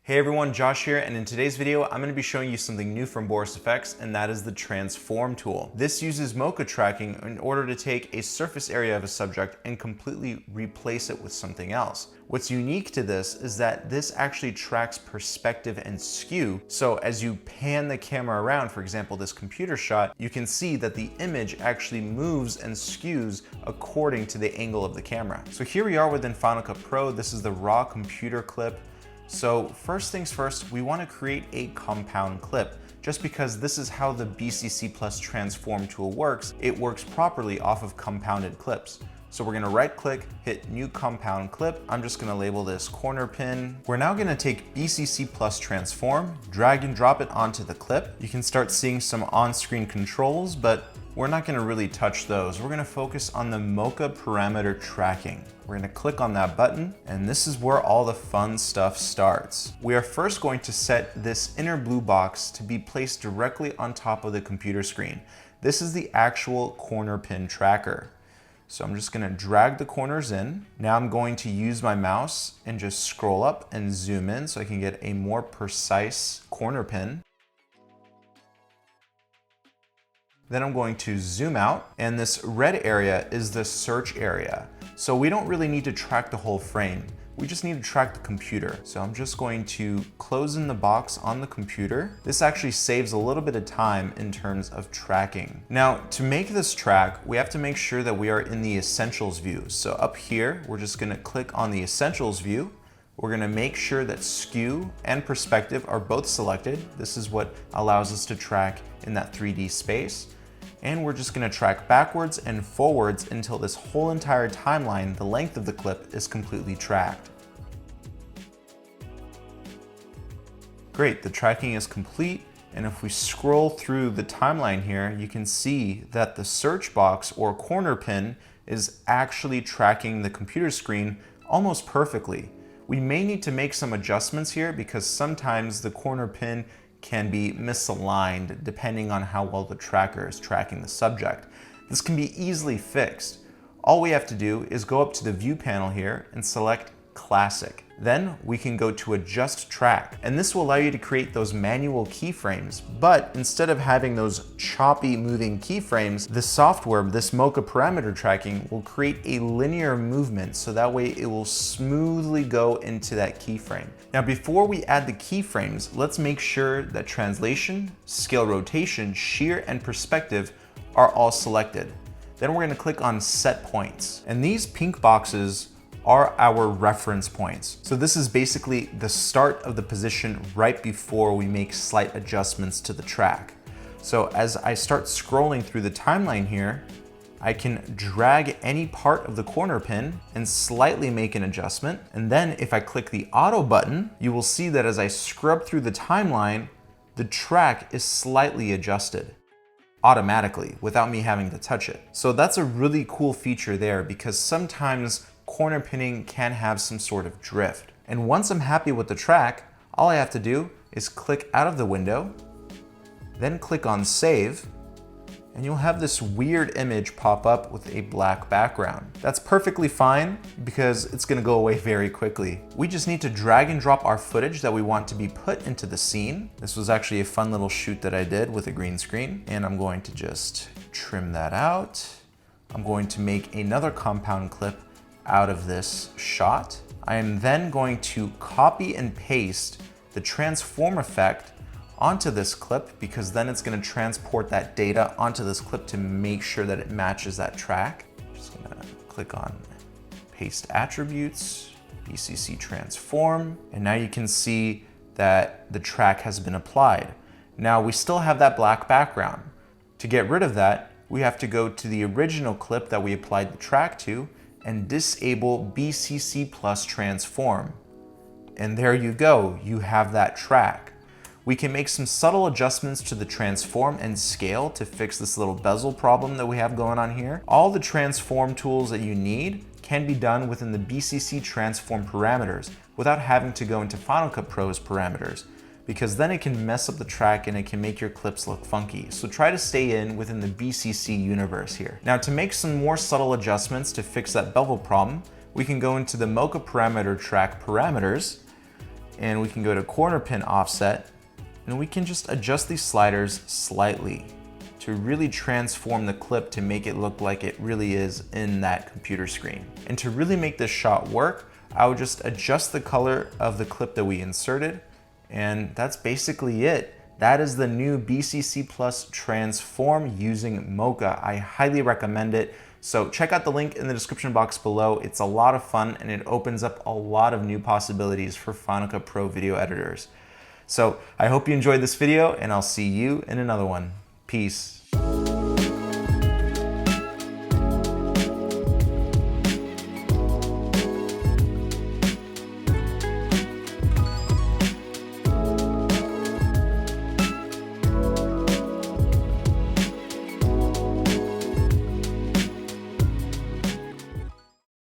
Hey everyone, Josh here, and in today's video, I'm going to be showing you something new from BCCFX, and that is the Transform tool. This uses Mocha Tracking in order to take a surface area of a subject and completely replace it with something else. What's unique to this is that this actually tracks perspective and skew. So as you pan the camera around, for example, this computer shot, you can see that the image actually moves and skews according to the angle of the camera. So here we are within Final Cut Pro. This is the raw computer clip. So first things first, we want to create a compound clip. Just because this is how the BCC Plus Transform tool works, it works properly off of compounded clips. So we're gonna right click, hit new compound clip. I'm just gonna label this corner pin. We're now gonna take BCC Plus Transform, drag and drop it onto the clip. You can start seeing some on-screen controls, but we're not gonna really touch those. We're gonna focus on the Mocha Parameter Tracking. We're gonna click on that button, and this is where all the fun stuff starts. We are first going to set this inner blue box to be placed directly on top of the computer screen. This is the actual corner pin tracker. So I'm just gonna drag the corners in. Now I'm going to use my mouse and just scroll up and zoom in so I can get a more precise corner pin. Then I'm going to zoom out, and this red area is the search area. So we don't really need to track the whole frame. We just need to track the computer. So I'm just going to close in the box on the computer. This actually saves a little bit of time in terms of tracking. Now, to make this track, we have to make sure that we are in the Essentials view. So up here, we're just gonna click on the Essentials view. We're gonna make sure that skew and perspective are both selected. This is what allows us to track in that 3D space. And we're just gonna track backwards and forwards until this whole entire timeline, the length of the clip, is completely tracked. Great, the tracking is complete. And if we scroll through the timeline here, you can see that the search box or corner pin is actually tracking the computer screen almost perfectly. We may need to make some adjustments here because sometimes the corner pin can be misaligned depending on how well the tracker is tracking the subject. This can be easily fixed. All we have to do is go up to the view panel here and select Classic. Then we can go to Adjust Track, and this will allow you to create those manual keyframes, but instead of having those choppy moving keyframes, the software, this Mocha Parameter Tracking, will create a linear movement so that way it will smoothly go into that keyframe. Now before we add the keyframes, let's make sure that translation, scale rotation, shear, and perspective are all selected. Then we're going to click on Set Points, and these pink boxes are our reference points. So this is basically the start of the position right before we make slight adjustments to the track. So as I start scrolling through the timeline here, I can drag any part of the corner pin and slightly make an adjustment. And then if I click the auto button, you will see that as I scrub through the timeline, the track is slightly adjusted automatically without me having to touch it. So that's a really cool feature there because sometimes corner pinning can have some sort of drift. And once I'm happy with the track, all I have to do is click out of the window, then click on Save, and you'll have this weird image pop up with a black background. That's perfectly fine because it's gonna go away very quickly. We just need to drag and drop our footage that we want to be put into the scene. This was actually a fun little shoot that I did with a green screen, and I'm going to just trim that out. I'm going to make another compound clip out of this shot. I am then going to copy and paste the transform effect onto this clip because then it's going to transport that data onto this clip to make sure that it matches that track. Just going to click on Paste Attributes, BCC Transform, and now you can see that the track has been applied. Now we still have that black background. To get rid of that, we have to go to the original clip that we applied the track to and disable BCC Plus Transform. And there you go, you have that track. We can make some subtle adjustments to the transform and scale to fix this little bezel problem that we have going on here. All the transform tools that you need can be done within the BCC Transform parameters without having to go into Final Cut Pro's parameters, because then it can mess up the track and it can make your clips look funky. So try to stay in within the BCC universe here. Now to make some more subtle adjustments to fix that bevel problem, we can go into the Mocha Parameter Track parameters, and we can go to corner pin offset, and we can just adjust these sliders slightly to really transform the clip to make it look like it really is in that computer screen. And to really make this shot work, I would just adjust the color of the clip that we inserted, and that's basically it. That is the new BCC Plus Transform using Mocha. I highly recommend it. So check out the link in the description box below. It's a lot of fun and it opens up a lot of new possibilities for Final Cut Pro video editors. So I hope you enjoyed this video and I'll see you in another one. Peace.